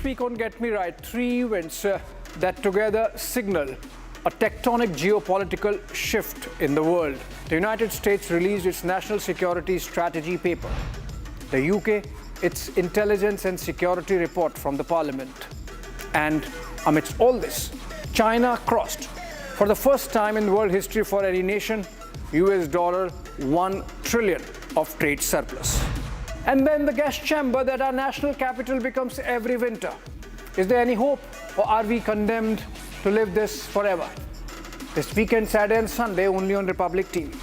week on Get Me Right, three events that together signal a tectonic geopolitical shift in the world. The United States released its national security strategy paper. The UK, its intelligence and security report from the parliament. And amidst all this, China crossed, for the first time in world history for any nation, $1 trillion of trade surplus. And then the gas chamber that our national capital becomes every winter. Is there any hope, or are we condemned to live this forever? This weekend, Saturday and Sunday, only on Republic TV.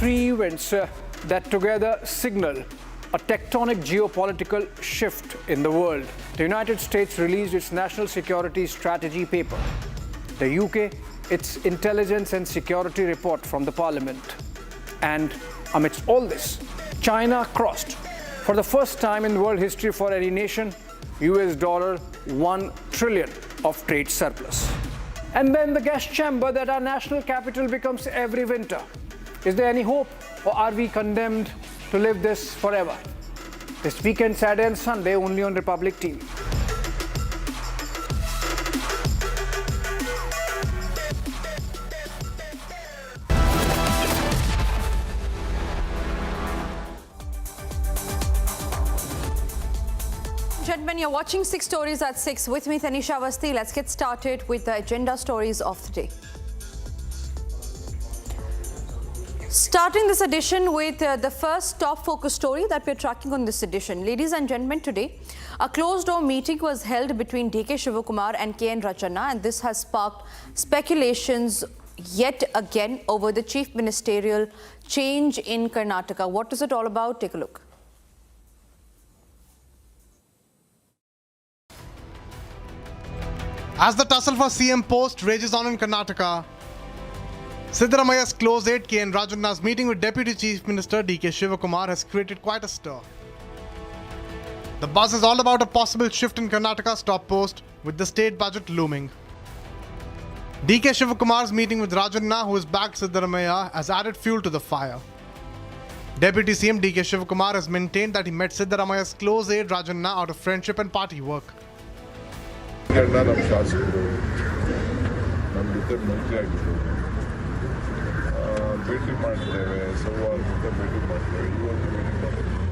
Three events that together signal a tectonic geopolitical shift in the world. The United States released its national security strategy paper. The UK, its intelligence and security report from the parliament. And amidst all this, China crossed, for the first time in world history for any nation, $1 trillion of trade surplus. And then the gas chamber that our national capital becomes every winter. Is there any hope, or are we condemned to live this forever? This weekend, Saturday and Sunday, only on Republic TV. Gentlemen, you're watching 6 Stories at 6 with me, Tanisha Avasthi. Let's get started with the agenda stories of the day. Starting this edition with the first top focus story that we're tracking on this edition. Ladies and gentlemen, today a closed-door meeting was held between DK Shivakumar and KN Rajanna, and this has sparked speculations yet again over the chief ministerial change in Karnataka. What is it all about? Take a look. As the tussle for CM post rages on in Karnataka, Siddaramaya's close aide KN Rajanna's meeting with Deputy Chief Minister DK Shivakumar has created quite a stir. The buzz is all about a possible shift in Karnataka's top post, with the state budget looming. DK Shivakumar's meeting with Rajanna, who has backed Siddaramaya, has added fuel to the fire. Deputy CM DK Shivakumar has maintained that he met Siddaramaya's close aide Rajanna out of friendship and party work. ಭೇಟಿ ಮಾಡ್ತೇವೆ ಸೌಹಾರ್ದತೆ ಭೇಟಿ ಮಾಡ್ತೇವೆ ಇವತ್ತು ಭೇಟಿ ಮಾಡ್ತೇವೆ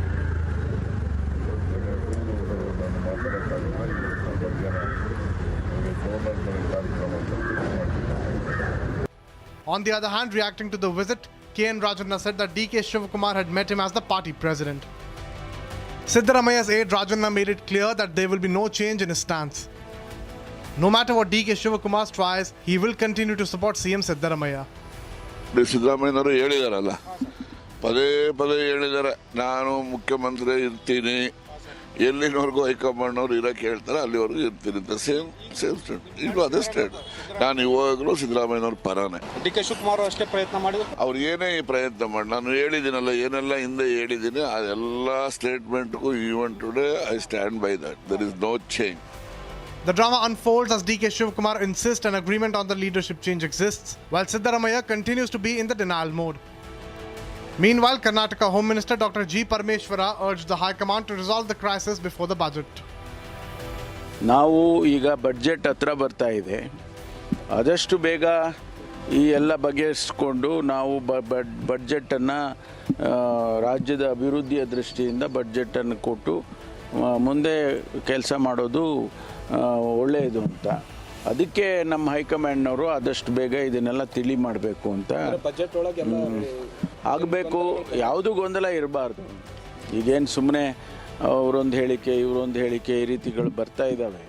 ನಾನು ಮಾತಾಡೋಕ್ಕಾಗಲ್ಲ ಇವತ್ತು ಮಧ್ಯಾಹ್ನ ಫೋನಲ್ಲಿ ಕಾರ್ಯಕ್ರಮ. On the other hand, reacting to the visit, KN Rajanna said that DK Shivakumar had met him as the party president. Siddaramaya's aide Rajanna made it clear that there will be no change in his stance. No matter what DK Shivakumar tries, he will continue to support CM Siddaramaya. ಸಿದ್ದರಾಮಯ್ಯನವರು ಹೇಳಿದಾರಲ್ಲ, ಪದೇ ಪದೇ ಹೇಳಿದ್ದಾರೆ, ನಾನು ಮುಖ್ಯಮಂತ್ರಿ ಇರ್ತೀನಿ, ಎಲ್ಲಿನವರೆಗೂ ಹೈಕಮಾಂಡ್ನವ್ರು ಇರೋಕ್ಕೆ ಹೇಳ್ತಾರೆ ಅಲ್ಲಿವರೆಗೂ ಇರ್ತೀನಿ ಅಂತ. ಸೇಮ್ ಸ್ಟೇಟ್ ಈಗಲೂ ಅದೇ ಸ್ಟೇಟ್. ನಾನು ಇವಾಗಲೂ ಸಿದ್ದರಾಮಯ್ಯನವ್ರ ಪರಾನೆ. ಡಿ ಕೆ ಶಿವಕುಮಾರ್ ಅಷ್ಟೇ ಪ್ರಯತ್ನ ಮಾಡಿದ್ರು. ಅವ್ರು ಏನೇ ಪ್ರಯತ್ನ ಮಾಡಿ, ನಾನು ಹೇಳಿದ್ದೀನಲ್ಲ, ಏನೆಲ್ಲ ಹಿಂದೆ ಹೇಳಿದ್ದೀನಿ ಅದೆಲ್ಲ ಸ್ಟೇಟ್ಮೆಂಟ್ಗೂ even today I stand by that. There is no change. The drama unfolds as DK Shivakumar insists an agreement on the leadership change exists, while Siddaramaya continues to be in the denial mode. Meanwhile, Karnataka Home Minister Dr. G. Parmeshwara urged the High Command to resolve the crisis before the budget. ನಾವು ಈಗ budget ಹತ್ರ ಬರ್ತಾ ಇದೆ, ಆದಷ್ಟು ಬೇಗ ಈ ಎಲ್ಲ ಬಗೆಹರಿಸಿಕೊಂಡು ನಾವು ಬಡ್ಜೆಟನ್ನು ರಾಜ್ಯದ ಅಭಿವೃದ್ಧಿಯ ದೃಷ್ಟಿಯಿಂದ ಬಡ್ಜೆಟನ್ನು ಕೊಟ್ಟು ಮುಂದೆ ಕೆಲಸ ಮಾಡೋದು ಒಳ್ಳೆಯದು ಅಂತ. ಅದಕ್ಕೆ ನಮ್ಮ ಹೈಕಮಾಂಡ್ನವರು ಆದಷ್ಟು ಬೇಗ ಇದನ್ನೆಲ್ಲ ತಿಳಿ ಮಾಡಬೇಕು ಅಂತ ಆಗಬೇಕು. ಯಾವುದೂ ಗೊಂದಲ ಇರಬಾರ್ದು. ಈಗೇನು ಸುಮ್ಮನೆ ಅವರೊಂದು ಹೇಳಿಕೆ ಇವರೊಂದು ಹೇಳಿಕೆ ಈ ರೀತಿಗಳು ಬರ್ತಾ ಇದ್ದಾವೆ.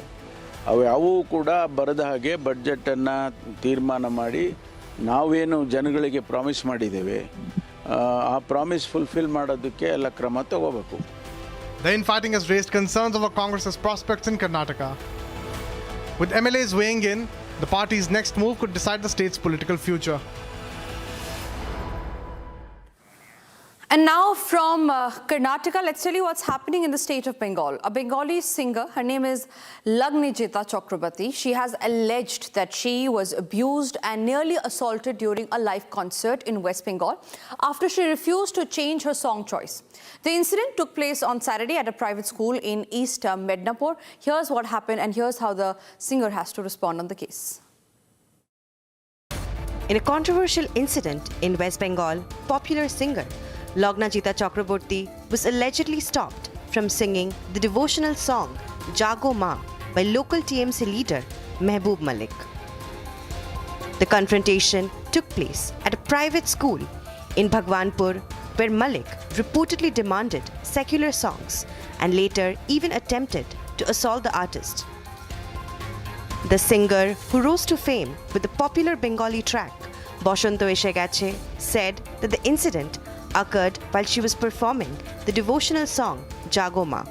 ಅವು ಯಾವುವು ಕೂಡ ಬರದ ಹಾಗೆ ಬಡ್ಜೆಟನ್ನು ತೀರ್ಮಾನ ಮಾಡಿ ನಾವೇನು ಜನಗಳಿಗೆ ಪ್ರಾಮಿಸ್ ಮಾಡಿದ್ದೇವೆ ಆ ಪ್ರಾಮಿಸ್ ಫುಲ್ಫಿಲ್ ಮಾಡೋದಕ್ಕೆ ಎಲ್ಲ ಕ್ರಮ ತಗೋಬೇಕು. The infighting has raised concerns over Congress's prospects in Karnataka. With MLAs weighing in, the party's next move could decide the state's political future. And now from Karnataka, let's tell you what's happening in the state of Bengal. A Bengali singer, her name is Lagnijita Chakrabarti. She has alleged that she was abused and nearly assaulted during a live concert in West Bengal after she refused to change her song choice. The incident took place on Saturday at a private school in East Mednapur. Here's what happened and here's how the singer has to respond on the case. In a controversial incident in West Bengal, popular singer Lagnijita Chakrabarti was allegedly stopped from singing the devotional song Jago Ma by local TMC leader Mehboob Malik. The confrontation took place at a private school in Bhagwanpur where Malik reportedly demanded secular songs and later even attempted to assault the artist. The singer, who rose to fame with the popular Bengali track Boshanto Eshe Geche, said that the incident occurred while she was performing the devotional song Jago Ma.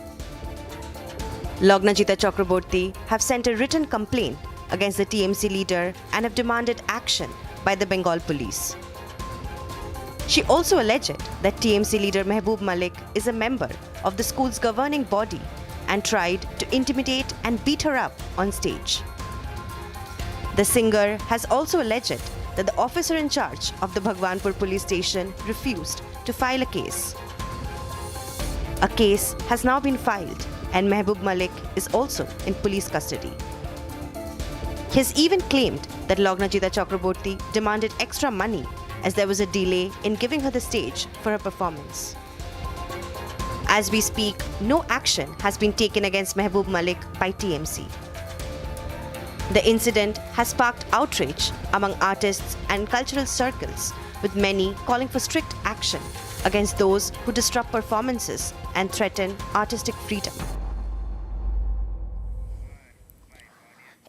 Lagnijita Chakrabarti have sent a written complaint against the TMC leader and have demanded action by the Bengal police. She also alleged that TMC leader Mehboob Malik is a member of the school's governing body and tried to intimidate and beat her up on stage. The singer has also alleged that the officer in charge of the Bhagwanpur police station refused to file a case. A case has now been filed and Mehboob Malik is also in police custody. He has even claimed that Lagnijita Chakrabarti demanded extra money as there was a delay in giving her the stage for her performance. As we speak, no action has been taken against Mehboob Malik by TMC. The incident has sparked outrage among artists and cultural circles, with many calling for strict action against those who disrupt performances and threaten artistic freedom.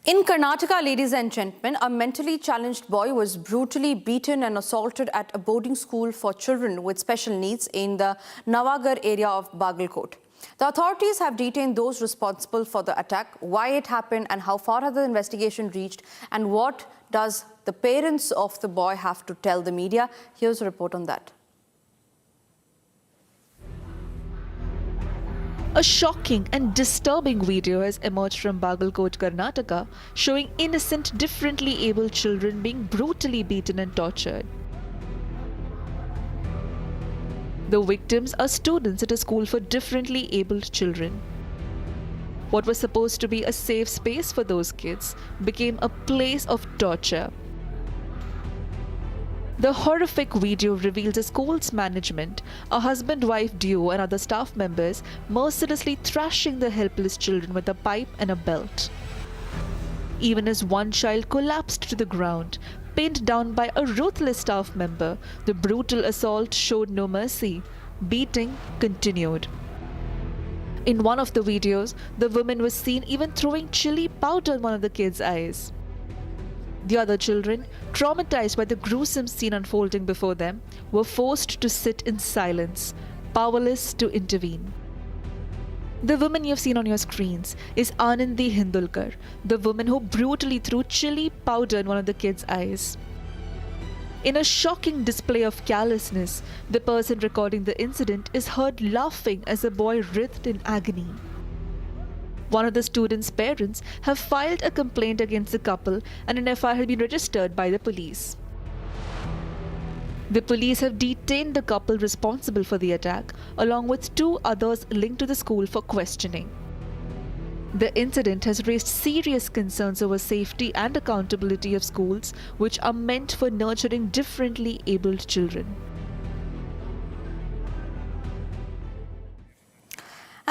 In Karnataka, ladies and gentlemen, a mentally challenged boy was brutally beaten and assaulted at a boarding school for children with special needs in the Navagar area of Bagalkot. The authorities have detained those responsible for the attack, why it happened and how far has the investigation reached and what does the parents of the boy have to tell the media. Here's a report on that. A shocking and disturbing video has emerged from Bagalkot, Karnataka, showing innocent, differently abled children being brutally beaten and tortured. The victims are students at a school for differently abled children. What was supposed to be a safe space for those kids became a place of torture. The horrific video reveals a school's management, a husband-wife duo and other staff members mercilessly thrashing the helpless children with a pipe and a belt. Even as one child collapsed to the ground, pinned down by a ruthless staff member, the brutal assault showed no mercy. Beating continued. In one of the videos, the woman was seen even throwing chili powder in one of the kids' eyes. The other children, traumatized by the gruesome scene unfolding before them, were forced to sit in silence, powerless to intervene. The woman you've seen on your screens is Anandi Hindulkar, the woman who brutally threw chili powder in one of the kids' eyes. In a shocking display of callousness, the person recording the incident is heard laughing as the boy writhed in agony. One of the students' parents have filed a complaint against the couple and an FIR has been registered by the police. The police have detained the couple responsible for the attack, along with 2 others linked to the school for questioning. The incident has raised serious concerns over safety and accountability of schools, which are meant for nurturing differently abled children.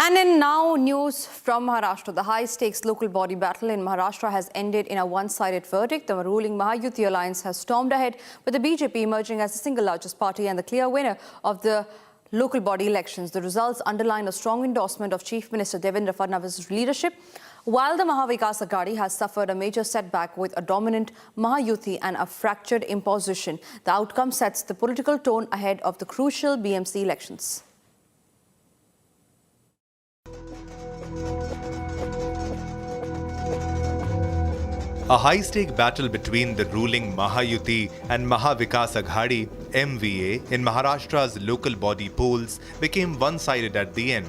And in now news from Maharashtra, the high-stakes local body battle in Maharashtra has ended in a one-sided verdict. The ruling Mahayuti alliance has stormed ahead, with the BJP emerging as the single largest party and the clear winner of the local body elections. The results underline a strong endorsement of Chief Minister Devendra Fadnavis' leadership. While the Mahavikas Aghadi has suffered a major setback with a dominant Mahayuti and a fractured imposition, the outcome sets the political tone ahead of the crucial BMC elections. A high-stake battle between the ruling Mahayuti and Mahavikas Aghadi (MVA) in Maharashtra's local body polls became one-sided at the end.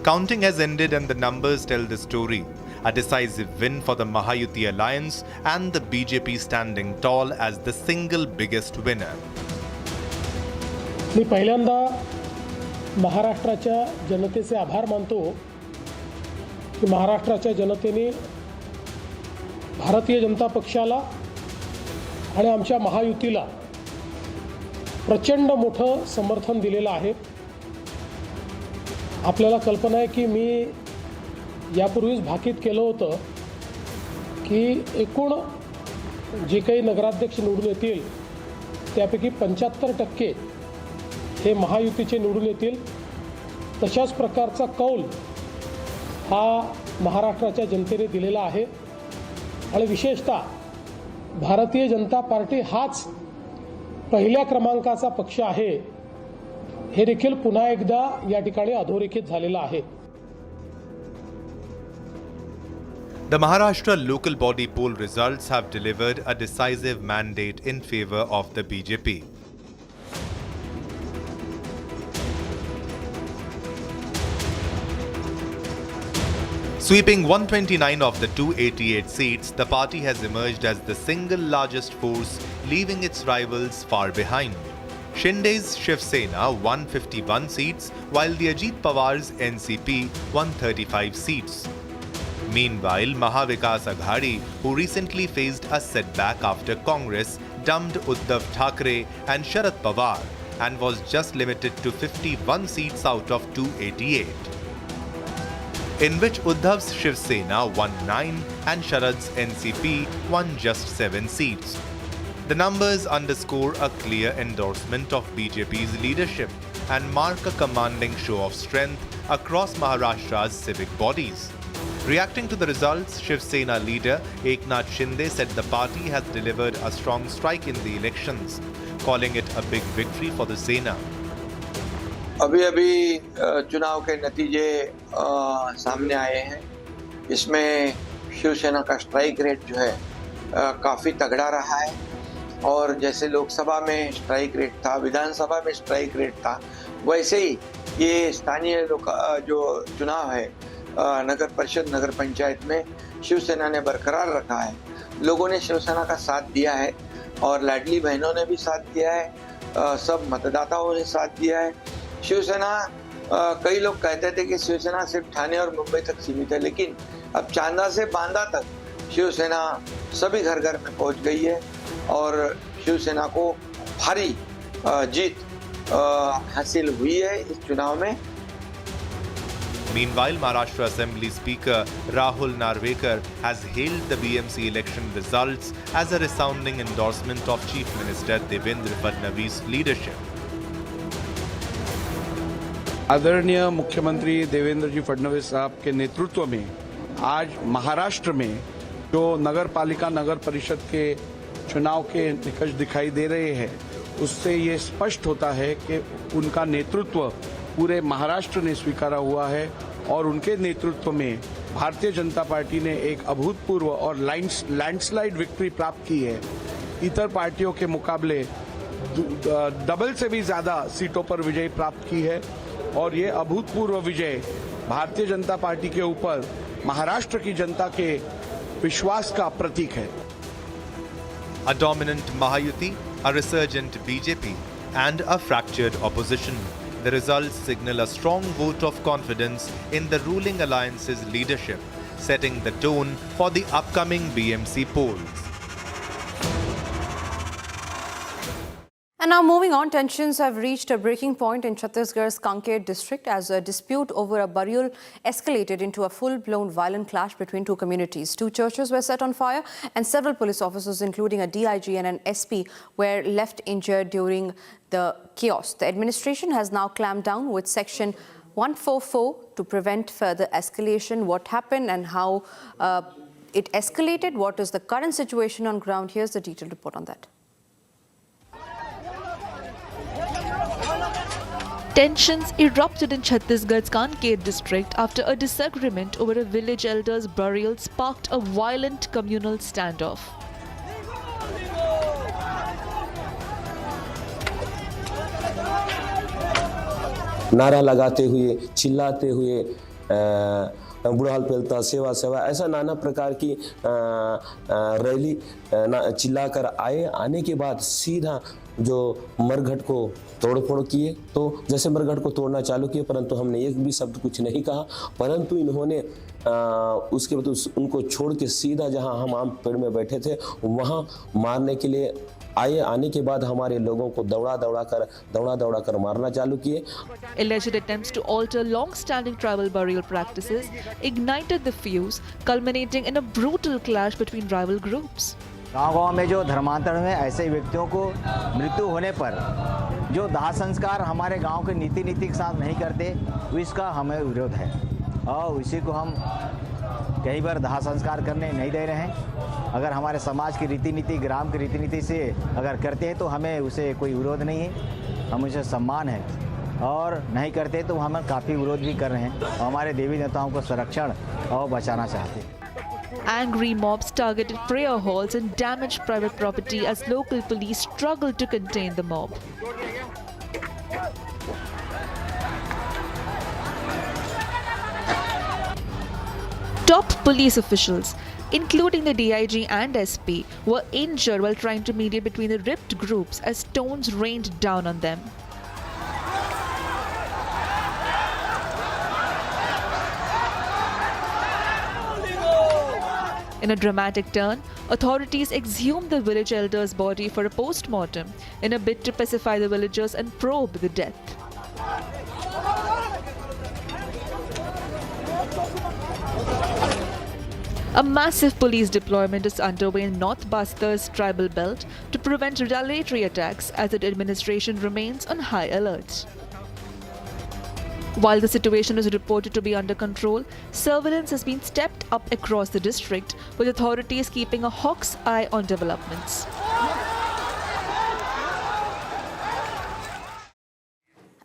Counting has ended and the numbers tell the story. A decisive win for the Mahayuti alliance and the BJP standing tall as the single biggest winner. मी पहिल्यांदा महाराष्ट्राच्या जनतेचे आभार मानतो की महाराष्ट्राच्या जनतेने भारतीय जनता पक्षाला आणि आमच्या महायुतीला प्रचंड मोठं समर्थन दिलेलं आहे. आपल्याला कल्पना आहे की मी यापूर्वीच भाकीत केलं होतं की एकूण जे काही नगराध्यक्ष निवडून येतील त्यापैकी 75% हे महायुतीचे निवडून येतील. तशाच प्रकारचा कौल हा महाराष्ट्राच्या जनतेने दिलेला आहे आणि विशेषतः भारतीय जनता पार्टी हाच पहिल्या क्रमांकाचा पक्ष आहे हे देखील पुन्हा एकदा या ठिकाणी अधोरेखित झालेलं आहे. The Maharashtra local body poll results have delivered a decisive mandate in favor of the BJP. Sweeping 129 of the 288 seats, the party has emerged as the single largest force, leaving its rivals far behind. Shinde's Shiv Sena won 51 seats, while the Ajit Pawar's NCP won 35 seats. Meanwhile, Mahavikas Aghadi, who recently faced a setback after Congress dumped Uddhav Thackeray and Sharad Pawar, and was just limited to 51 seats out of 288. In which Uddhav's Shiv Sena won 9 and Sharad's NCP won just 7 seats. The numbers underscore a clear endorsement of BJP's leadership and mark a commanding show of strength across Maharashtra's civic bodies. Reacting to the results, Shiv Sena leader Eknath Shinde said the party has delivered a strong strike in the elections, calling it a big victory for the Sena. अभी अभी चुनाव के नतीजे सामने आए हैं. इसमें शिवसेना का स्ट्राइक रेट जो है काफ़ी तगड़ा रहा है और जैसे लोकसभा में स्ट्राइक रेट था, विधानसभा में स्ट्राइक रेट था, वैसे ही ये स्थानीय जो चुनाव है नगर परिषद नगर पंचायत में शिवसेना ने बरकरार रखा है. लोगों ने शिवसेना का साथ दिया है और लाडली बहनों ने भी साथ दिया है. सब मतदाताओं ने साथ दिया है. शिवसेना कई लोग कहते थे कि शिवसेना सिर्फ ठाणे और मुंबई तक सीमित है, लेकिन अब चांदा से बांदा तक शिवसेना सभी घर घर में पहुंच गई है और शिवसेना को भारी जीत हासिल हुई है इस चुनाव में. Meanwhile, Maharashtra Assembly Speaker Rahul Narvekar has hailed the BMC election results as a resounding endorsement of Chief Minister Devendra Fadnavis' leadership. आदरणीय मुख्यमंत्री देवेंद्र जी फडणवीस साहब के नेतृत्व में आज महाराष्ट्र में जो नगर पालिका नगर परिषद के चुनाव के निकष दिखाई दे रहे हैं, उससे ये स्पष्ट होता है कि उनका नेतृत्व पूरे महाराष्ट्र ने स्वीकारा हुआ है और उनके नेतृत्व में भारतीय जनता पार्टी ने एक अभूतपूर्व और लैंडस्लाइड विक्ट्री प्राप्त की है. इतर पार्टियों के मुकाबले डबल से भी ज़्यादा सीटों पर विजय प्राप्त की है और ये अभूतपूर्व विजय भारतीय जनता पार्टी के ऊपर महाराष्ट्र की जनता के विश्वास का प्रतीक है. A dominant Mahayuti, a resurgent BJP, and a fractured opposition. The results signal a strong vote of confidence in the ruling alliance's leadership, setting the tone for the upcoming BMC polls. And now moving on, tensions have reached a breaking point in Chhattisgarh's Kanker district as a dispute over a burial escalated into a full-blown violent clash between two communities. Two churches were set on fire and several police officers, including a DIG and an SP, were left injured during the chaos. The administration has now clamped down with Section 144 to prevent further escalation. What happened and how it escalated? What is the current situation on ground? Here's the detailed report on that. Tensions erupted in Chhattisgarh's Kanker district after a disagreement over a village elder's burial sparked a violent communal standoff. नारा लगाते हुए, चिल्लाते हुए, बुढ़ाल पेलता सेवा सेवा, ऐसा नाना प्रकार की रैली चिल्लाकर आने के बाद सीधा जो मरघट को तोड़फोड़ किए। तो जैसे मरघट को तोड़ना चालू किए, परंतु हमने एक भी शब्द कुछ नहीं कहा, परंतु इन्होंने उसके बाद उनको छोड़ के सीधा जहां हम आम पेड़ में बैठे थे वहां मारने के लिए आने के बाद हमारे लोगों को दौड़ा कर मारना चालू किए। Alleged attempts to alter long-standing tribal burial practices ignited the fuse, culminating in a brutal clash between rival groups. गाँव में जो धर्मांतरण में ऐसे व्यक्तियों को मृत्यु होने पर जो दाह संस्कार हमारे गांव के नीति के साथ नहीं करते, इसका हमें विरोध है और इसी को हम कई बार दाह संस्कार करने नहीं दे रहे हैं। अगर हमारे समाज की रीति नीति, ग्राम की रीति नीति से अगर करते हैं तो हमें उसे कोई विरोध नहीं है, हम उसे सम्मान है, और नहीं करते तो हम काफ़ी विरोध भी कर रहे हैं और हमारे देवी देवताओं को संरक्षण और बचाना चाहते हैं। Angry mobs targeted prayer halls and damaged private property as local police struggled to contain the mob. Top police officials, including the DIG and SP, were injured while trying to mediate between the ripped groups as stones rained down on them. In a dramatic turn, authorities exhumed the village elder's body for a post-mortem in a bid to pacify the villagers and probe the death. A massive police deployment is underway in North Bastar's tribal belt to prevent retaliatory attacks as the administration remains on high alert. While the situation is reported to be under control, surveillance has been stepped up across the district, with authorities keeping a hawk's eye on developments.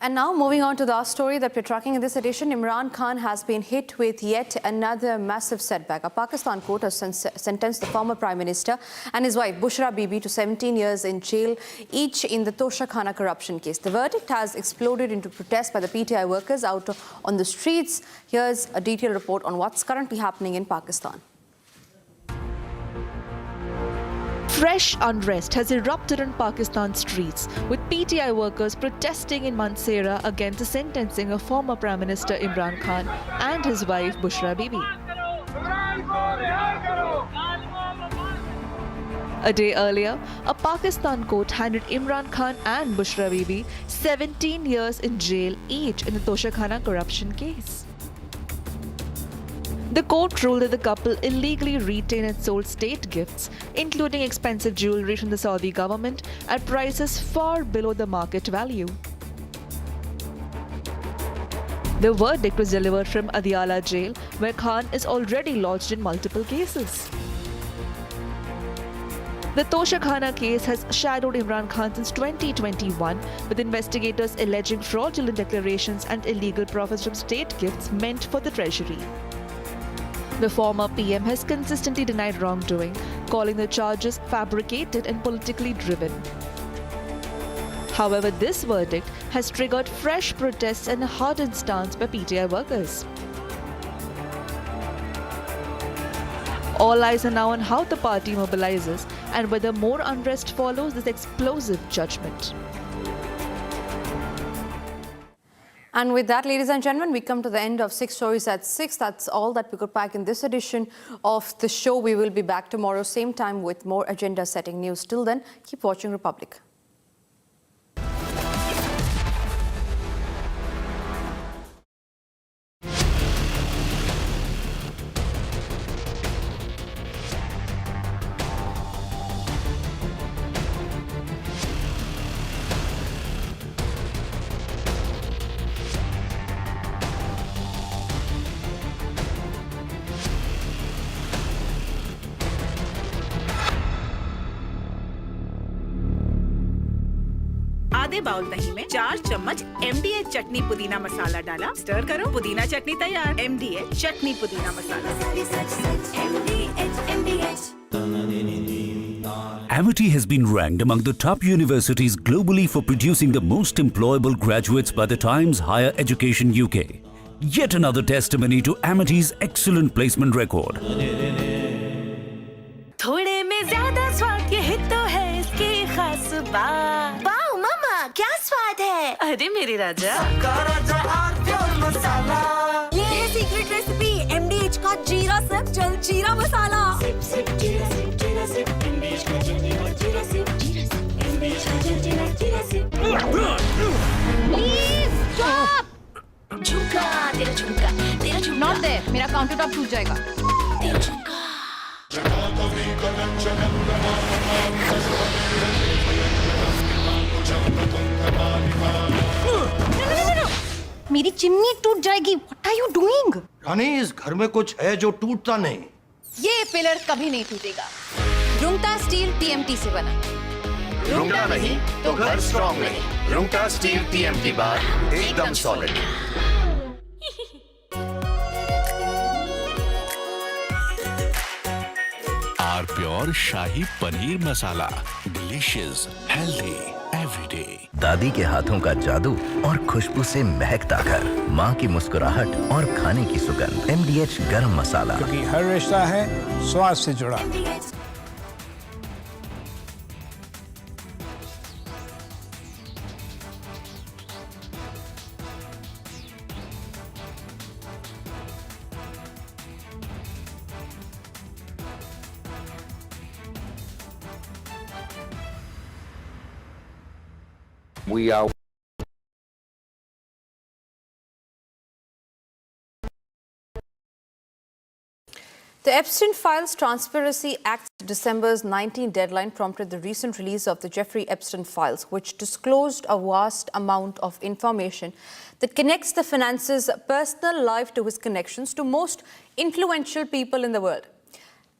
And now moving on to the story that we're tracking in this edition, Imran Khan has been hit with yet another massive setback. A Pakistan court has sentenced the former Prime Minister and his wife Bushra Bibi to 17 years in jail, each in the Toshakhana corruption case. The verdict has exploded into protests by the PTI workers out on the streets. Here's a detailed report on what's currently happening in Pakistan. Fresh unrest has erupted on Pakistan's streets, with PTI workers protesting in Mansehra against the sentencing of former Prime Minister Imran Khan and his wife Bushra Bibi. A day earlier, a Pakistan court handed Imran Khan and Bushra Bibi 17 years in jail each in the Toshakhana corruption case. The court ruled that the couple illegally retained and sold state gifts, including expensive jewelry from the Saudi government, at prices far below the market value. The verdict was delivered from Adiala jail, where Khan is already lodged in multiple cases. The Toshakhana case has shadowed Imran Khan since 2021, with investigators alleging fraudulent declarations and illegal profits from state gifts meant for the treasury. The former PM has consistently denied wrongdoing, calling the charges fabricated and politically driven. However, this verdict has triggered fresh protests and a hardened stance by PTI workers. All eyes are now on how the party mobilizes and whether more unrest follows this explosive judgment. And with that, ladies and gentlemen, we come to the end of 6 Stories at 6. That's all that we could pack in this edition of the show. We will be back tomorrow, same time, with more agenda-setting news. Till then, keep watching Republic. आधे bowl दही में 4 चम्मच MDH चटनी पुदीना मसाला डाला, stir करो, पुदीना चटनी तैयार। MDH चटनी पुदीना मसाला। Amity has been ranked among the top universities globally for producing the most employable graduates by the Times Higher Education UK. Yet another testimony to Amity's excellent placement record. थोड़े में ज्यादा स्वाद, यही तो है इसकी खास बात। वाओ मामा, क्या स्वाद है? अरे मेरे राजा, ये है सीक्रेट रेसिपी MDH का जीरा सिप जल जीरा मसाला। सिप सिप जीरा सिप जीरा सिप MDH का जीरा जीरा सिप जीरा सिप MDH का जीरा सिप। Please stop. झुमका तेरा झुमका तेरा झुमका। नॉट देयर, मेरा काउंटर टॉप टूट जाएगा। तेरा झुमका। मेरी चिमनी टूट जाएगी। What are you doing? रानी, इस घर में कुछ है जो टूटता नहीं। ये पिलर कभी नहीं टूटेगा। रुंगटा स्टील TMT से बना। रुंगटा नहीं तो घर स्ट्रॉन्ग नहीं। रुंगटा स्टील TMT बार एकदम solid. R pure shahi paneer masala, delicious, healthy, everyday. दादी के हाथों का जादू और खुशबू से महकता घर, माँ की मुस्कुराहट और खाने की सुगंध। MDH गरम मसाला, क्योंकि हर रिश्ता है स्वाद से जुड़ा। We are The Epstein Files Transparency Act's December's 19 deadline prompted the recent release of the Jeffrey Epstein Files, which disclosed a vast amount of information that connects the finance's personal life to his connections to most influential people in the world.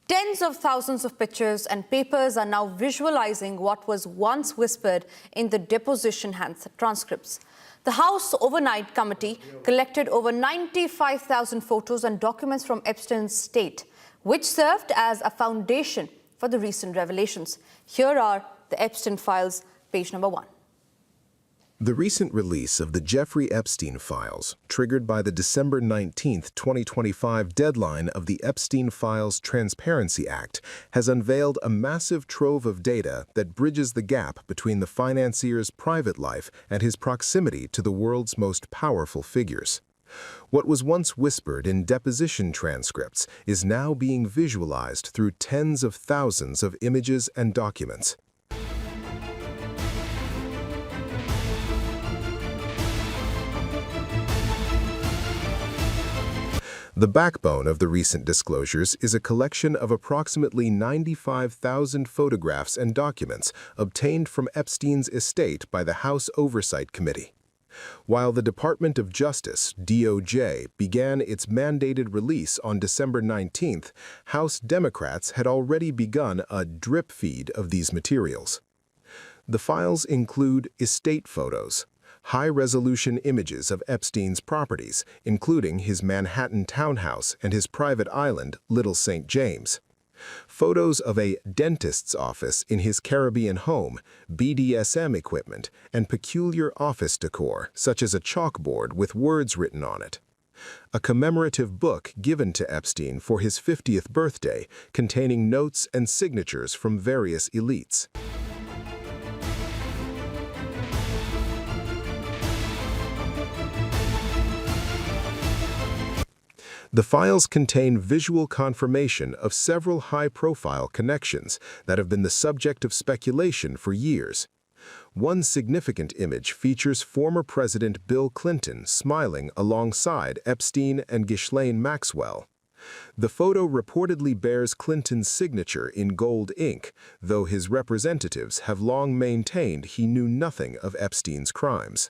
Tens of thousands of pictures and papers are now visualizing what was once whispered in the deposition transcripts. The House Overnight Committee collected over 95,000 photos and documents from Epstein's estate, which served as a foundation for the recent revelations. Here are the Epstein Files, page number 1. The recent release of the Jeffrey Epstein Files, triggered by the December 19, 2025 deadline of the Epstein Files Transparency Act, has unveiled a massive trove of data that bridges the gap between the financier's private life and his proximity to the world's most powerful figures. What was once whispered in deposition transcripts is now being visualized through tens of thousands of images and documents. The backbone of the recent disclosures is a collection of approximately 95,000 photographs and documents obtained from Epstein's estate by the House Oversight Committee. While the Department of Justice, DOJ, began its mandated release on December 19th, House Democrats had already begun a drip feed of these materials. The files include estate photos, high-resolution images of Epstein's properties, including his Manhattan townhouse and his private island, Little St. James, photos of a dentist's office in his Caribbean home, BDSM equipment, and peculiar office decor, such as a chalkboard with words written on it, a commemorative book given to Epstein for his 50th birthday containing notes and signatures from various elites. The files contain visual confirmation of several high-profile connections that have been the subject of speculation for years. One significant image features former President Bill Clinton smiling alongside Epstein and Ghislaine Maxwell. The photo reportedly bears Clinton's signature in gold ink, though his representatives have long maintained he knew nothing of Epstein's crimes.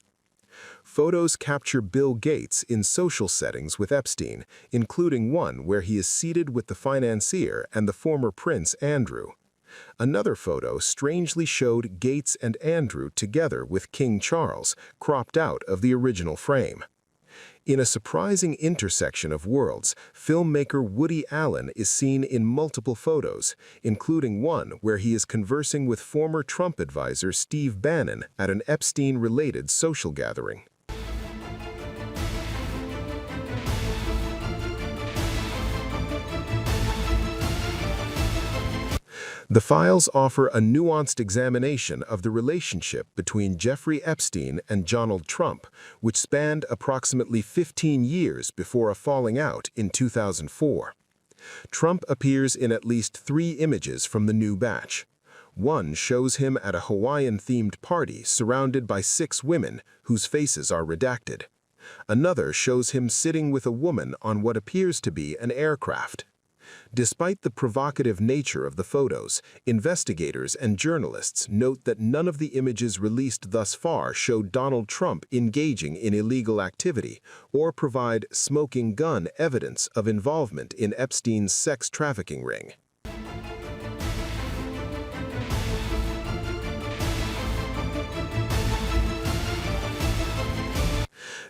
Photos capture Bill Gates in social settings with Epstein, including one where he is seated with the financier and the former Prince Andrew. Another photo strangely showed Gates and Andrew together with King Charles, cropped out of the original frame. In a surprising intersection of worlds, filmmaker Woody Allen is seen in multiple photos, including one where he is conversing with former Trump advisor Steve Bannon at an Epstein-related social gathering. The files offer a nuanced examination of the relationship between Jeffrey Epstein and Donald Trump, which spanned approximately 15 years before a falling out in 2004. Trump appears in at least 3 images from the new batch. One shows him at a Hawaiian-themed party surrounded by 6 women whose faces are redacted. Another shows him sitting with a woman on what appears to be an aircraft. Despite the provocative nature of the photos, investigators and journalists note that none of the images released thus far show Donald Trump engaging in illegal activity or provide smoking gun evidence of involvement in Epstein's sex trafficking ring.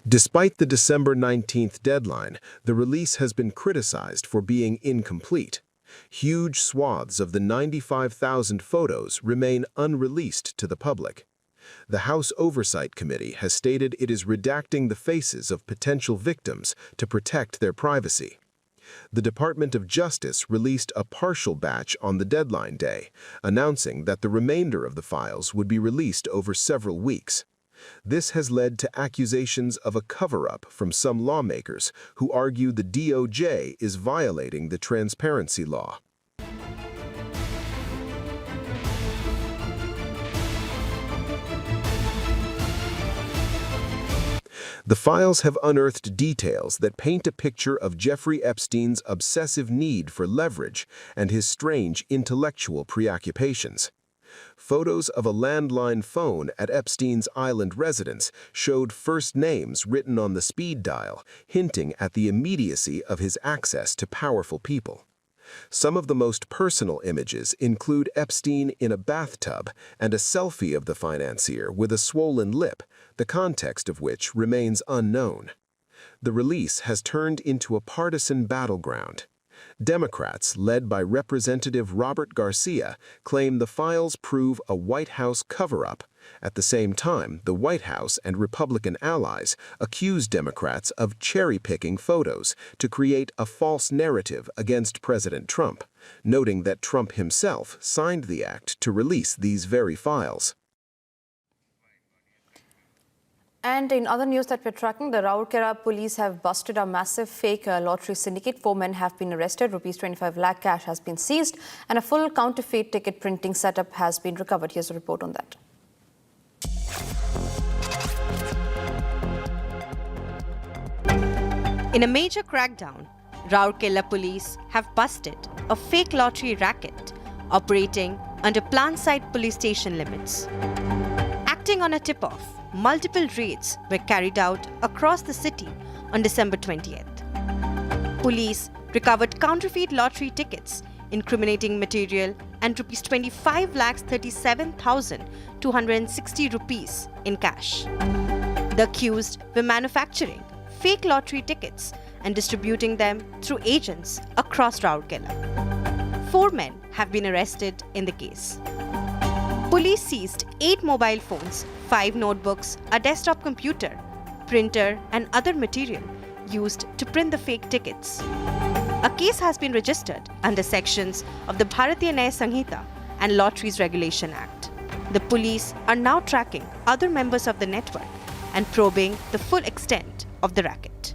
Despite the December 19th deadline, the release has been criticized for being incomplete. Huge swaths of the 95,000 photos remain unreleased to the public. The House Oversight Committee has stated it is redacting the faces of potential victims to protect their privacy. The Department of Justice released a partial batch on the deadline day, announcing that the remainder of the files would be released over several weeks. This has led to accusations of a cover-up from some lawmakers who argue the DOJ is violating the transparency law. The files have unearthed details that paint a picture of Jeffrey Epstein's obsessive need for leverage and his strange intellectual preoccupations. Photos of a landline phone at Epstein's island residence showed first names written on the speed dial, hinting at the immediacy of his access to powerful people. Some of the most personal images include Epstein in a bathtub and a selfie of the financier with a swollen lip, the context of which remains unknown. The release has turned into a partisan battleground. Democrats, led by Representative Robert Garcia, claim the files prove a White House cover-up. At the same time, the White House and Republican allies accuse Democrats of cherry-picking photos to create a false narrative against President Trump, noting that Trump himself signed the act to release these very files. And in other news that we're tracking, the Raurkela police have busted a massive fake lottery syndicate. 4 men have been arrested, rupees 25 lakh cash has been seized, and a full counterfeit ticket printing setup has been recovered. Here's a report on that. In a major crackdown, Raurkela police have busted a fake lottery racket operating under Planside police station limits. Acting on a tip-off, multiple raids were carried out across the city on December 20th. Police recovered counterfeit lottery tickets, incriminating material, and rupees 25,37,260 rupees in cash. The accused were manufacturing fake lottery tickets and distributing them through agents across Raurkela. 4 men have been arrested in the case. Police seized 8 mobile phones, 5 notebooks, a desktop computer, printer, and other material used to print the fake tickets. A case has been registered under sections of the Bharatiya Nyaya Sanhita and Lotteries Regulation Act. The police are now tracking other members of the network and probing the full extent of the racket.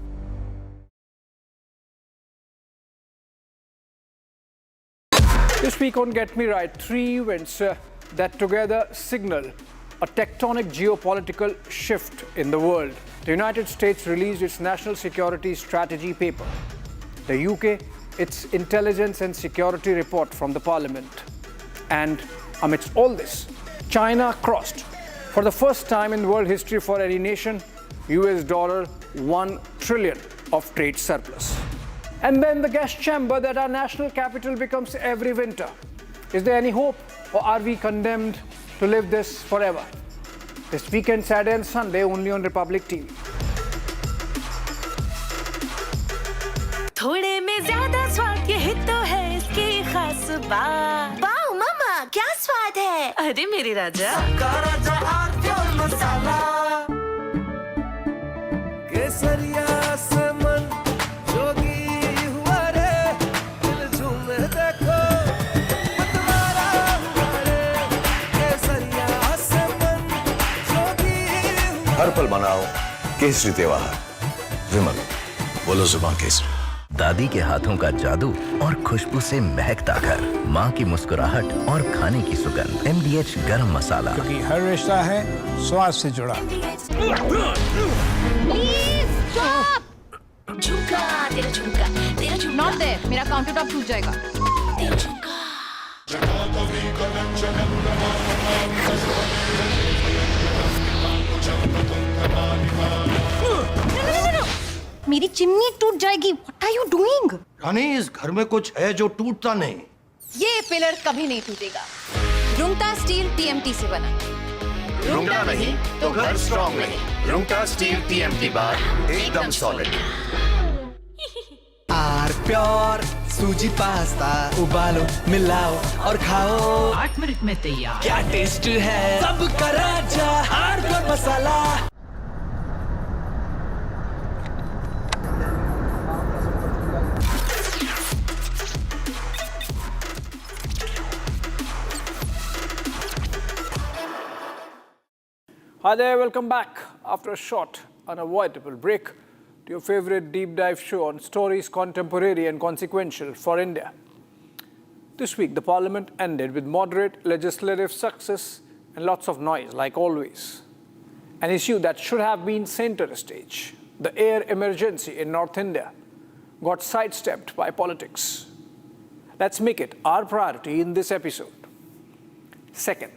This week on Get Me Right, 3 events that together signal a tectonic geopolitical shift in the world. The United States released its national security strategy paper. The UK, its intelligence and security report from the parliament. And amidst all this, China crossed, for the first time in world history for any nation, $1 trillion of trade surplus. And then the gas chamber that our national capital becomes every winter. Is there any hope, or are we condemned to live this forever? This weekend, Saturday and Sunday, only on Republic TV. थोड़े में ज्यादा स्वाद ये तो है इसकी खास बात। वाओ मामा, क्या स्वाद है? अरे मेरे राजा, राजा और मसाला। केसरिया से मन जोगी हुआ रे, दिल झूमे देखो मतवारा हुआ रे। केसरिया से मन जोगी हुआ। हर पल मनाओ केसरी त्योहार। विमल, बोलो जुबान केसरी। दादी के हाथों का जादू और खुशबू से महकता घर, माँ की मुस्कुराहट और खाने की सुगंध। MDH गरम मसाला, क्योंकि हर रिश्ता है स्वाद से जुड़ा। झुमका, तेरा झुमका, तेरा झुमका। नॉट देयर, मेरा काउंटर टॉप टूट जाएगा। तेरा झुमका। मेरी चिमनी टूट जाएगी। What are you doing? रानी, इस घर में कुछ है जो टूटता नहीं। ये पिलर कभी नहीं टूटेगा। रुंगटा स्टील TMT से बना। रुंगटा नहीं तो घर स्ट्रॉन्ग नहीं। रुंगटा स्टील TMT बार एकदम सॉलिड। आर प्योर सूजी पास्ता, उबालो मिलाओ और खाओ। 8 मिनट में तैयार। क्या टेस्ट है सबका राजा, R pure masala. Hi there, welcome back after a short, unavoidable break to your favorite deep dive show on stories contemporary and consequential for India. This week, the Parliament ended with moderate legislative success and lots of noise, like always. An issue that should have been center stage, the air emergency in North India, got sidestepped by politics. Let's make it our priority in this episode. Second,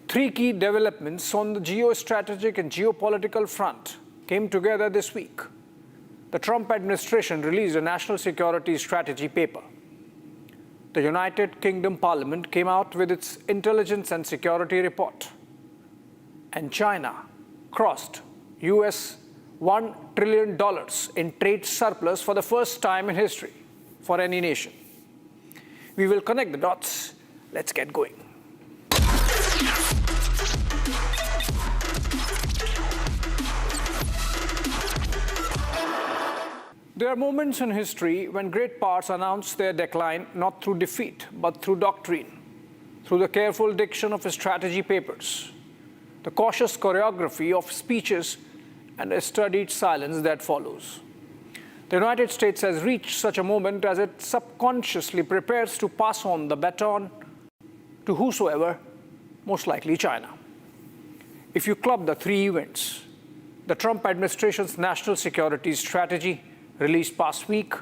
3 key developments on the geostrategic and geopolitical front came together this week. The Trump administration released a national security strategy paper. The United Kingdom Parliament came out with its intelligence and security report. And China crossed US $1 trillion in trade surplus for the first time in history for any nation. We will connect the dots. Let's get going. There are moments in history when great powers announce their decline not through defeat, but through doctrine, through the careful diction of strategy papers, the cautious choreography of speeches, and a studied silence that follows. The United States has reached such a moment as it subconsciously prepares to pass on the baton to whosoever, most likely China. If you club the 3 events, the Trump administration's national security strategy, released past week,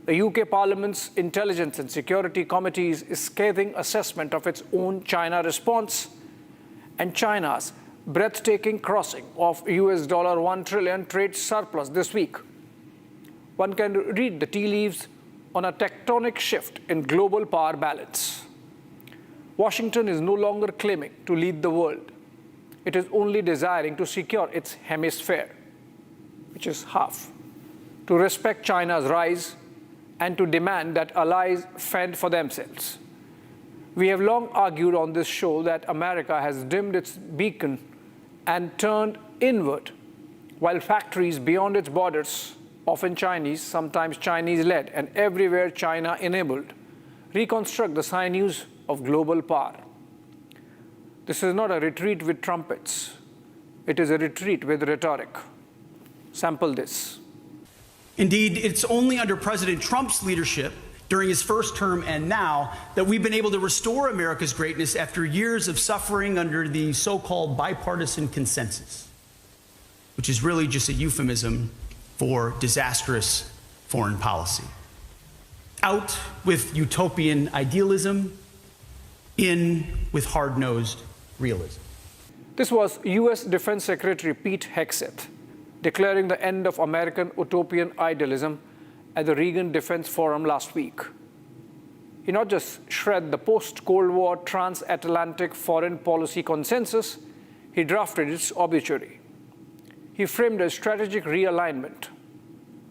the UK Parliament's Intelligence and Security Committee's scathing assessment of its own China response, and China's breathtaking crossing of US $1 trillion trade surplus this week, one can read the tea leaves on a tectonic shift in global power balance. Washington is no longer claiming to lead the world. It is only desiring to secure its hemisphere, which is half, to respect China's rise and to demand that allies fend for themselves. We have long argued on this show that America has dimmed its beacon and turned inward, while factories beyond its borders, often Chinese, sometimes Chinese-led, and everywhere China-enabled, reconstruct the sinews of global power. This is not a retreat with trumpets. It is a retreat with rhetoric. Sample this. Indeed, it's only under President Trump's leadership during his first term and now that we've been able to restore America's greatness after years of suffering under the so-called bipartisan consensus, which is really just a euphemism for disastrous foreign policy. Out with utopian idealism, in with hard-nosed realism. This was U.S. Defense Secretary Pete Hegseth declaring the end of American utopian idealism at the Reagan Defense Forum last week. he not just shred the post-Cold War transatlantic foreign policy consensus, he drafted its obituary. He framed a strategic realignment,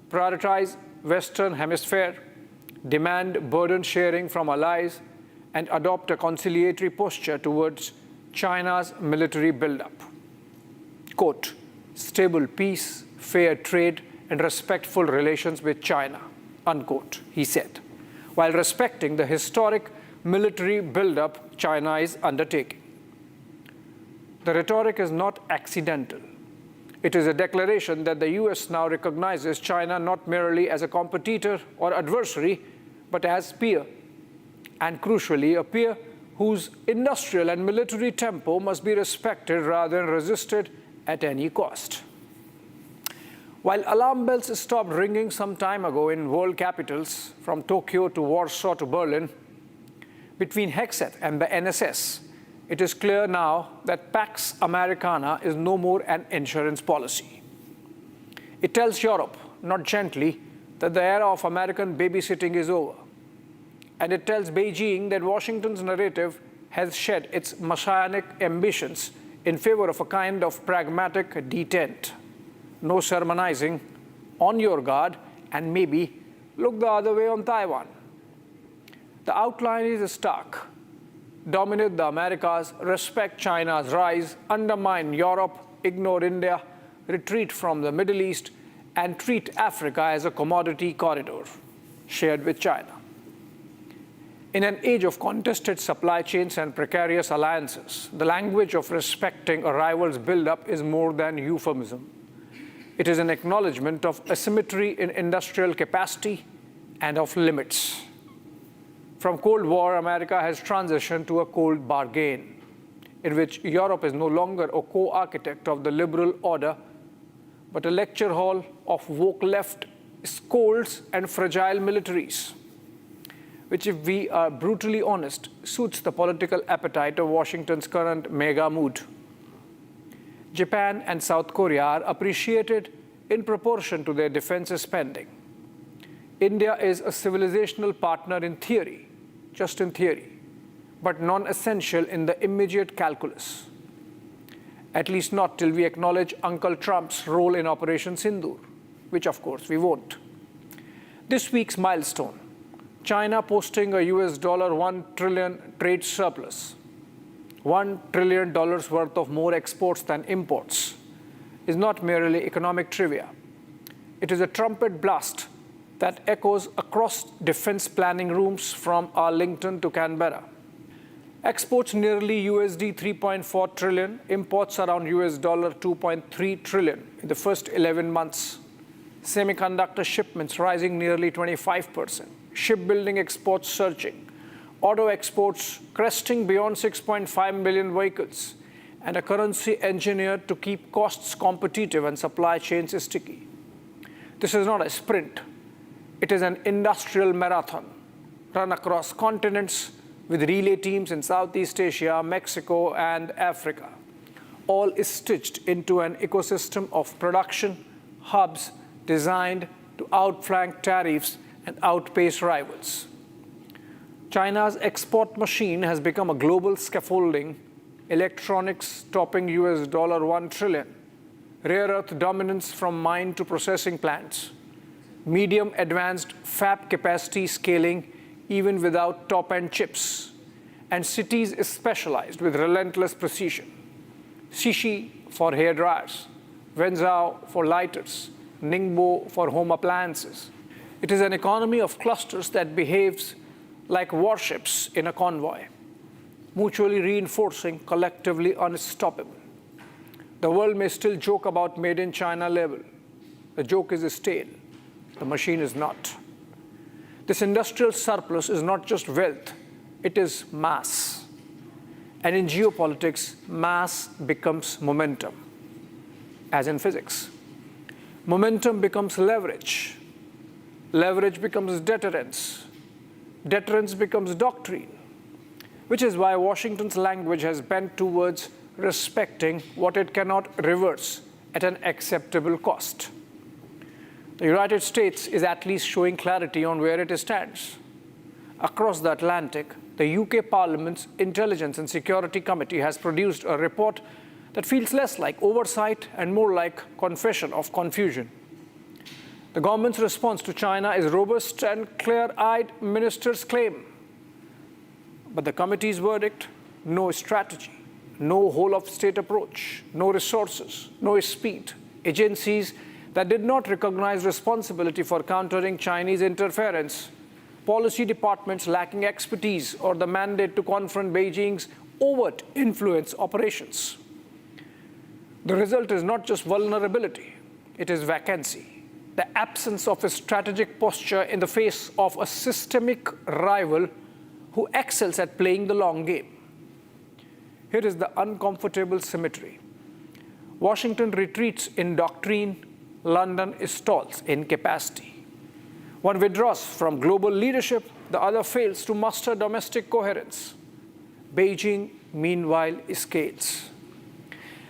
prioritize Western Hemisphere, demand burden sharing from allies, and adopt a conciliatory posture towards China's military buildup. Quote, stable peace, fair trade, and respectful relations with China, unquote, he said, while respecting the historic military buildup China is undertaking. The rhetoric is not accidental. It is a declaration that the US now recognizes China not merely as a competitor or adversary, but as peer, and crucially, a peer whose industrial and military tempo must be respected rather than resisted at any cost. While alarm bells stopped ringing some time ago in world capitals, from Tokyo to Warsaw to Berlin, between Hexet and the NSS, it is clear now that Pax Americana is no more an insurance policy. It tells Europe, not gently, that the era of American babysitting is over. And it tells Beijing that Washington's narrative has shed its messianic ambitions in favor of a kind of pragmatic detent. No sermonizing, on your guard, and maybe look the other way on Taiwan. The outline is stark. Dominate the Americas, respect China's rise, undermine Europe, ignore India, retreat from the Middle East, and treat Africa as a commodity corridor shared with China. In an age of contested supply chains and precarious alliances, the language of respecting a rival's buildup is more than euphemism. It is an acknowledgement of asymmetry in industrial capacity and of limits. From Cold War, America has transitioned to a cold bargain, in which Europe is no longer a co-architect of the liberal order, but a lecture hall of woke left scolds and fragile militaries, which, if we are brutally honest, suits the political appetite of Washington's current mega mood. Japan and South Korea are appreciated in proportion to their defense spending. India is a civilizational partner in theory, just in theory, but non-essential in the immediate calculus. At least not till we acknowledge Uncle Trump's role in Operation Sindoor, which of course we won't. This week's milestone, China posting a US $1 trillion trade surplus, $1 trillion worth of more exports than imports, is not merely economic trivia. It is a trumpet blast that echoes across defense planning rooms from Arlington to Canberra. Exports nearly USD 3.4 trillion, imports around US $2.3 trillion in the first 11 months. Semiconductor shipments rising nearly 25%. Shipbuilding exports surging. Auto exports cresting beyond 6.5 million vehicles. And a currency engineered to keep costs competitive and supply chains sticky. This is not a sprint. It is an industrial marathon run across continents with relay teams in Southeast Asia, Mexico, and Africa, all stitched into an ecosystem of production hubs designed to outflank tariffs and outpace rivals. China's export machine has become a global scaffolding, electronics topping US $1 trillion, rare earth dominance from mine to processing plants, medium advanced fab capacity scaling even without top-end chips, and cities specialized with relentless precision. Xixi for hair dryers, Wenzhou for lighters, Ningbo for home appliances. It is an economy of clusters that behaves like warships in a convoy, mutually reinforcing, collectively unstoppable. The world may still joke about made in China label. The joke is stale. The machine is not. This industrial surplus is not just wealth, it is mass. And in geopolitics, mass becomes momentum, as in physics. Momentum becomes leverage. Leverage becomes deterrence. Deterrence becomes doctrine, which is why Washington's language has bent towards respecting what it cannot reverse at an acceptable cost. The United States is at least showing clarity on where it stands. across the Atlantic, the UK Parliament's Intelligence and Security Committee has produced a report that feels less like oversight and more like confession of confusion. The government's response to China is robust and clear-eyed, ministers claim. But the committee's verdict: no strategy, no whole-of-state approach, no resources, no speed. Agencies that did not recognize responsibility for countering Chinese interference, policy departments lacking expertise or the mandate to confront Beijing's overt influence operations. The result is not just vulnerability, it is vacancy, the absence of a strategic posture in the face of a systemic rival who excels at playing the long game. Here is the uncomfortable symmetry. Washington retreats in doctrine, London stalls in capacity. One withdraws from global leadership, the other fails to muster domestic coherence. Beijing, meanwhile, scales.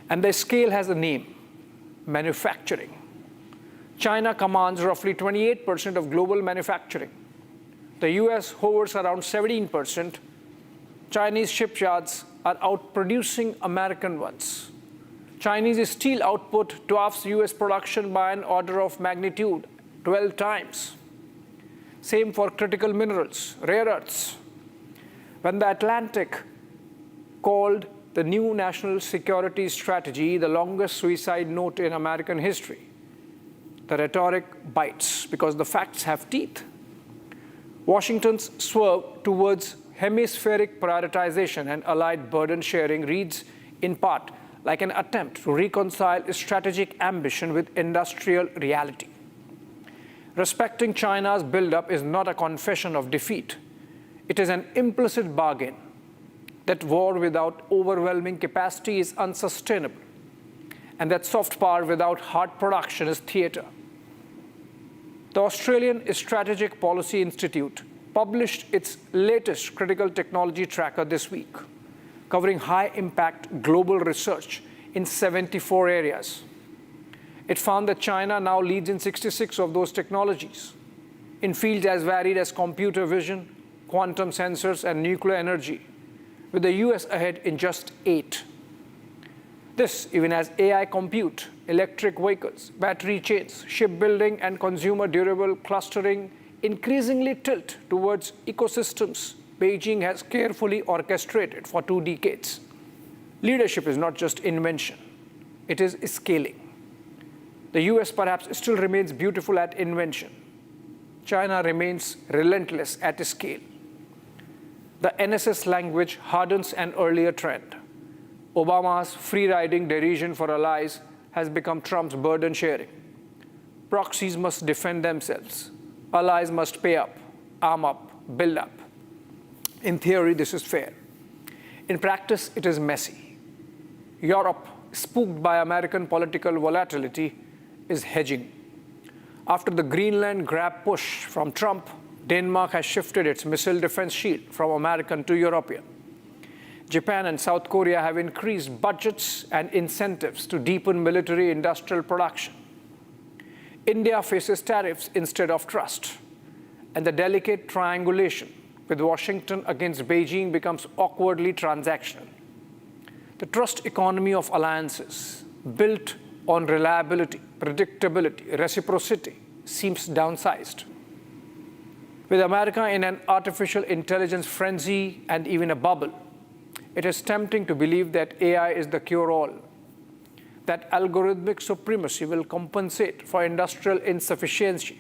And the scale has a name: manufacturing. China commands roughly 28% of global manufacturing. The US hovers around 17%. Chinese shipyards are outproducing American ones. Chinese steel output dwarfs US production by an order of magnitude, 12 times. Same for critical minerals, rare earths. When the Atlantic called the new national security strategy the longest suicide note in American history, the rhetoric bites because the facts have teeth. Washington's swerve towards hemispheric prioritization and allied burden sharing reads, in part, like an attempt to reconcile strategic ambition with industrial reality. Respecting China's buildup is not a confession of defeat. It is an implicit bargain that war without overwhelming capacity is unsustainable, and that soft power without hard production is theater. The Australian Strategic Policy Institute published its latest critical technology tracker this week, covering high-impact global research in 74 areas. It found that China now leads in 66 of those technologies, in fields as varied as computer vision, quantum sensors, and nuclear energy, with the US ahead in just 8. This even as AI compute, electric vehicles, battery chains, shipbuilding, and consumer durable clustering increasingly tilt towards ecosystems Beijing has carefully orchestrated for 2 decades. Leadership is not just invention, it is scaling. The US perhaps still remains beautiful at invention. China remains relentless at scale. The NSS language hardens an earlier trend. Obama's free-riding derision for allies has become Trump's burden sharing. Proxies must defend themselves. Allies must pay up, arm up, build up. In theory, this is fair. In practice, it is messy. Europe, spooked by American political volatility, is hedging. After the Greenland grab push from Trump, Denmark has shifted its missile defense shield from American to European. Japan and South Korea have increased budgets and incentives to deepen military-industrial production. India faces tariffs instead of trust, and the delicate triangulation with Washington against Beijing becomes awkwardly transactional. The trust economy of alliances, built on reliability, predictability, reciprocity, seems downsized. With America in an artificial intelligence frenzy and even a bubble, it is tempting to believe that AI is the cure-all, that algorithmic supremacy will compensate for industrial insufficiency.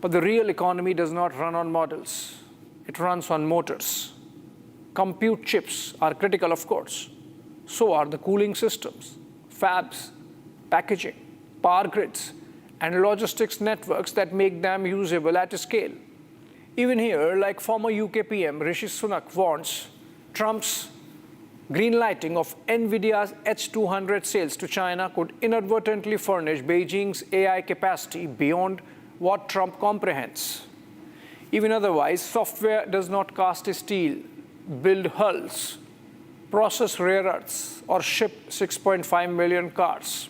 But the real economy does not run on models. It runs on motors. Compute chips are critical, of course. So are the cooling systems, fabs, packaging, power grids, and logistics networks that make them usable at scale. Even here, like former UK PM Rishi Sunak warns, Trump's greenlighting of NVIDIA's H200 sales to China could inadvertently furnish Beijing's AI capacity beyond what Trump comprehends. Even otherwise, software does not cast steel, build hulls, process rare earths, or ship 6.5 million cars.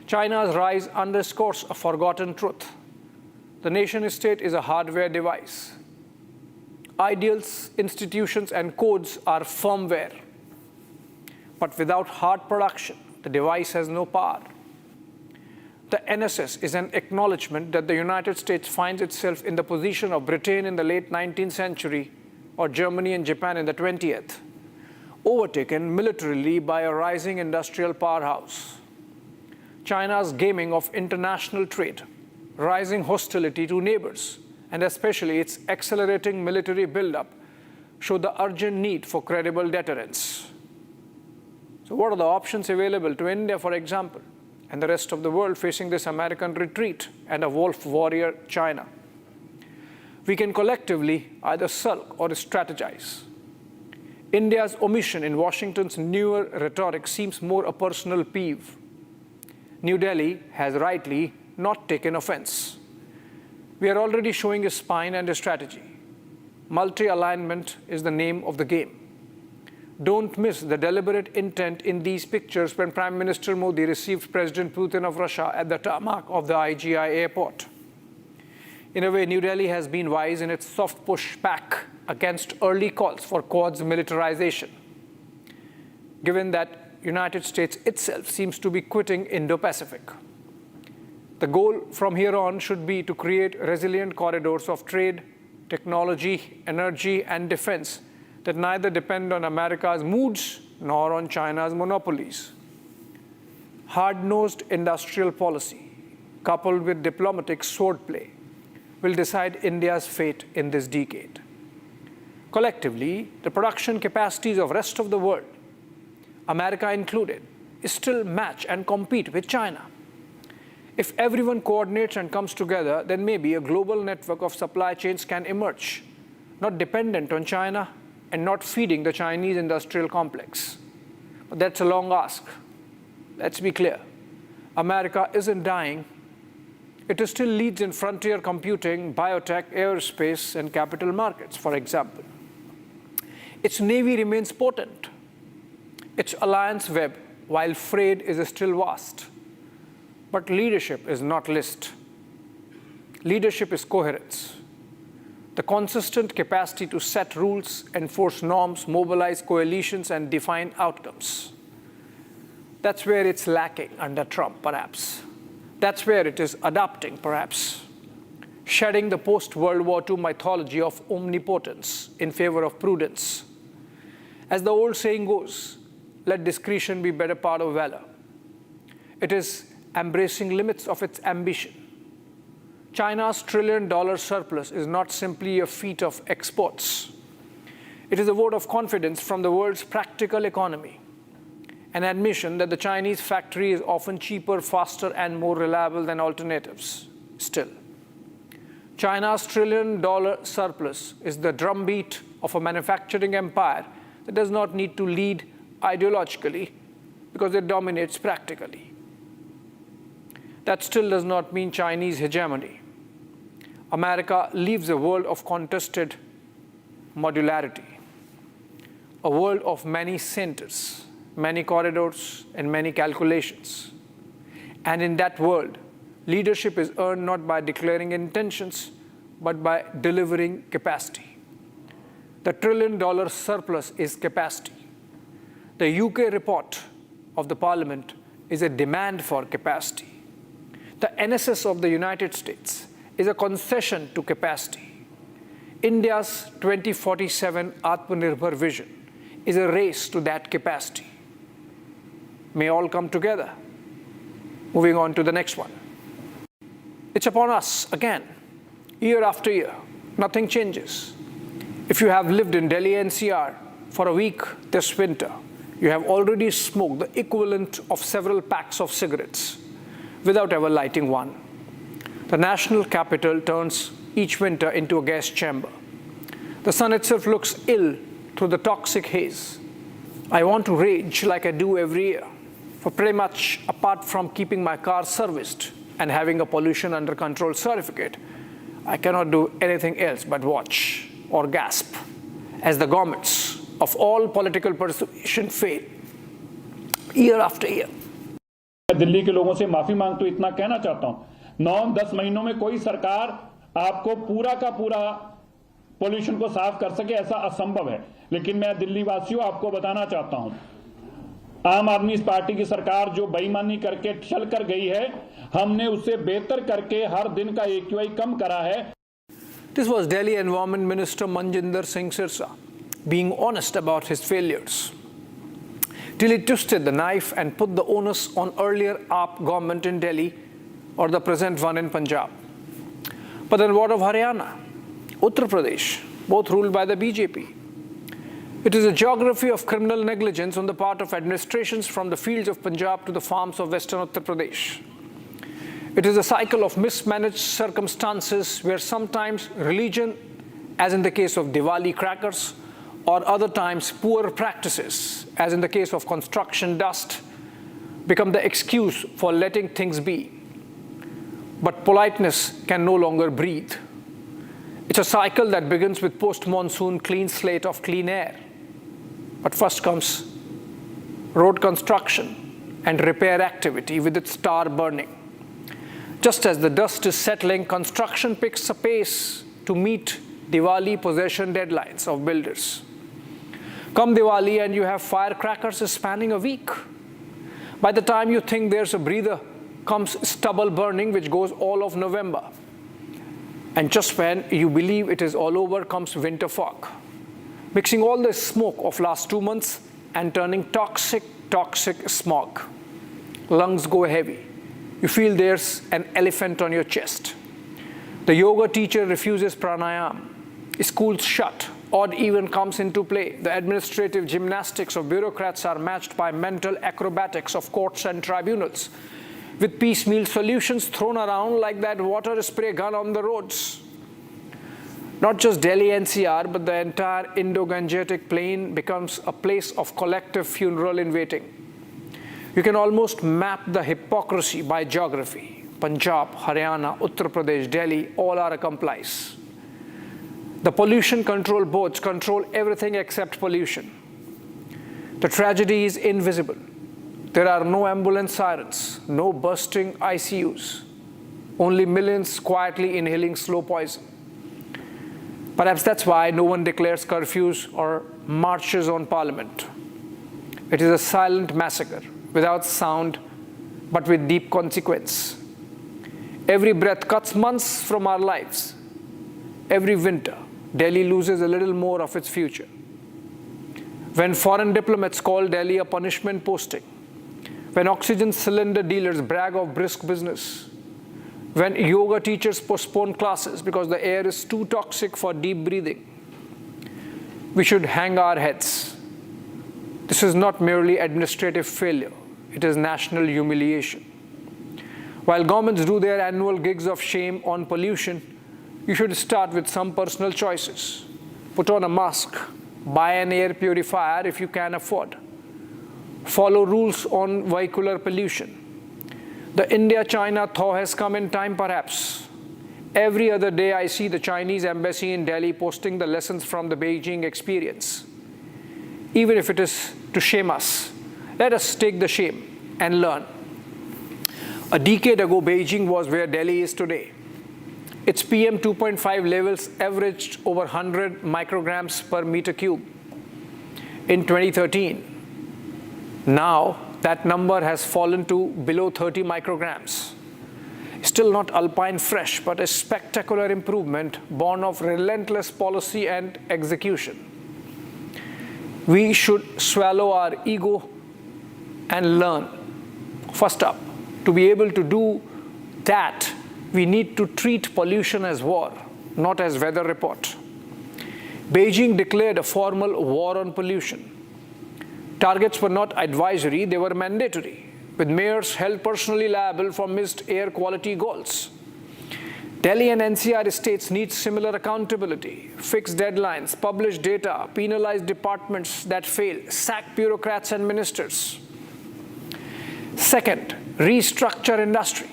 China's rise underscores a forgotten truth. The nation-state is a hardware device. Ideals, institutions, and codes are firmware. But without hard production, the device has no power. The NSS is an acknowledgement that the United States finds itself in the position of Britain in the late 19th century or Germany and Japan in the 20th, overtaken militarily by a rising industrial powerhouse. China's gaming of international trade, rising hostility to neighbors, and especially its accelerating military buildup show the urgent need for credible deterrence. So what are the options available to India, for example, and the rest of the world facing this American retreat and a wolf warrior China? We can collectively either sulk or strategize. India's omission in Washington's newer rhetoric seems more a personal peeve. New Delhi has rightly not taken offense. We are already showing a spine and a strategy. Multi-alignment is the name of the game. Don't miss the deliberate intent in these pictures when Prime Minister Modi received President Putin of Russia at the tarmac of the IGI airport. In a way, New Delhi has been wise in its soft pushback against early calls for Quad's militarization, given that United States itself seems to be quitting Indo-Pacific. The goal from here on should be to create resilient corridors of trade, technology, energy, and defense that neither depend on America's moods nor on China's monopolies. Hard-nosed industrial policy, coupled with diplomatic swordplay, will decide India's fate in this decade. Collectively, the production capacities of the rest of the world, America included, still match and compete with China. If everyone coordinates and comes together, then maybe a global network of supply chains can emerge, not dependent on China and not feeding the Chinese industrial complex. But that's a long ask. Let's be clear. America isn't dying. It still leads in frontier computing, biotech, aerospace, and capital markets, for example. Its navy remains potent. Its alliance web, while frayed, is still vast. But leadership is not list. Leadership is coherence. The consistent capacity to set rules, enforce norms, mobilize coalitions, and define outcomes. That's where it's lacking under Trump, perhaps. That's where it is adapting, perhaps. Shedding the post-World War II mythology of omnipotence in favor of prudence. As the old saying goes, let discretion be better part of valor. It is embracing limits of its ambition. China's $1 trillion surplus is not simply a feat of exports. It is a vote of confidence from the world's practical economy, an admission that the Chinese factory is often cheaper, faster, and more reliable than alternatives. Still, China's $1 trillion surplus is the drumbeat of a manufacturing empire that does not need to lead ideologically because it dominates practically. That still does not mean Chinese hegemony. America leaves a world of contested modularity, a world of many centers, many corridors, and many calculations. And in that world, leadership is earned not by declaring intentions, but by delivering capacity. The $1 trillion surplus is capacity. The UK report of the Parliament is a demand for capacity. The NSS of the United States is a concession to capacity. India's 2047 Atmanirbhar vision is a race to that capacity. May all come together. Moving on to the next one. It's upon us again, year after year. Nothing changes. If you have lived in Delhi NCR for a week this winter, you have already smoked the equivalent of several packs of cigarettes without ever lighting one. The national capital turns each winter into a gas chamber. The sun itself looks ill through the toxic haze. I want to rage like I do every year, for pretty much apart from keeping my car serviced and having a pollution under control certificate, I cannot do anything else but watch or gasp as the governments of all political persuasion fail year after year. Delhi के लोगों से माफी मांगता हूं, इतना कहना चाहता हूं, 9-10 महीनों में कोई सरकार आपको पूरा का पूरा पोल्यूशन को साफ कर सके, ऐसा असंभव है। लेकिन मैं दिल्ली वासियों आपको बताना चाहता हूं, आम आदमी पार्टी की सरकार जो बेईमानी करके चल कर गई है, हमने उससे बेहतर करके हर दिन का AQI कम करा है। This was Delhi Environment Minister Manjinder Singh Sirsa being honest about his failures, till he twisted the knife and put the onus on earlier AAP government in Delhi or the present one in Punjab. But then what of Haryana, Uttar Pradesh, both ruled by the BJP? It is a geography of criminal negligence on the part of administrations from the fields of Punjab to the farms of western Uttar Pradesh. It is a cycle of mismanaged circumstances where sometimes religion, as in the case of Diwali crackers, or other times poor practices, as in the case of construction dust, become the excuse for letting things be. But politeness can no longer breathe. It's a cycle that begins with post-monsoon clean slate of clean air. But first comes road construction and repair activity with its tar burning. Just as the dust is settling, construction picks a pace to meet Diwali possession deadlines of builders. Come Diwali and you have firecrackers spanning a week. By the time you think there's a breather, comes stubble burning which goes all of November. And just when you believe it is all over comes winter fog, mixing all the smoke of last 2 months and turning toxic smog. Lungs go heavy. You feel there's an elephant on your chest. The yoga teacher refuses pranayam. Schools shut. Odd even comes into play. The administrative gymnastics of bureaucrats are matched by mental acrobatics of courts and tribunals, with piecemeal solutions thrown around like that water spray gun on the roads. Not just Delhi NCR, but the entire Indo-Gangetic plain becomes a place of collective funeral in waiting. You can almost map the hypocrisy by geography. Punjab, Haryana, Uttar Pradesh, Delhi, all are accomplices. The pollution control boards control everything except pollution. The tragedy is invisible. There are no ambulance sirens, no bursting ICUs, only millions quietly inhaling slow poison. Perhaps that's why no one declares curfews or marches on Parliament. It is a silent massacre, without sound, but with deep consequence. Every breath cuts months from our lives. Every winter, Delhi loses a little more of its future. When foreign diplomats call Delhi a punishment posting, when oxygen cylinder dealers brag of brisk business, when yoga teachers postpone classes because the air is too toxic for deep breathing, we should hang our heads. This is not merely administrative failure, it is national humiliation. While governments do their annual gigs of shame on pollution, you should start with some personal choices. Put on a mask, buy an air purifier if you can afford. Follow rules on vehicular pollution. The India-China thaw has come in time perhaps. Every other day I see the Chinese embassy in Delhi posting the lessons from the Beijing experience. Even if it is to shame us, let us take the shame and learn. A decade ago, Beijing was where Delhi is today. Its PM 2.5 levels averaged over 100 micrograms per meter cube in 2013. Now, that number has fallen to below 30 micrograms. Still not alpine fresh, but a spectacular improvement born of relentless policy and execution. We should swallow our ego and learn. First up, to be able to do that, we need to treat pollution as war, not as weather report. Beijing declared a formal war on pollution. Targets were not advisory, they were mandatory, with mayors held personally liable for missed air quality goals. Delhi and NCR states need similar accountability, fix deadlines, publish data, penalize departments that fail, sack bureaucrats and ministers. Second, restructure industry.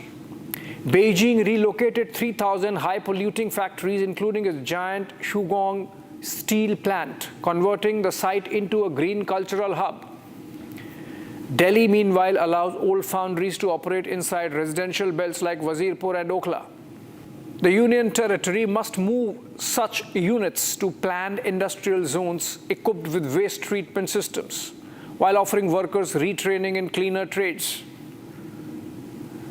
Beijing relocated 3,000 high-polluting factories, including its giant Shugong steel plant, converting the site into a green cultural hub. Delhi, meanwhile, allows old foundries to operate inside residential belts like Wazirpur and Okhla. The Union Territory must move such units to planned industrial zones equipped with waste treatment systems, while offering workers retraining in cleaner trades.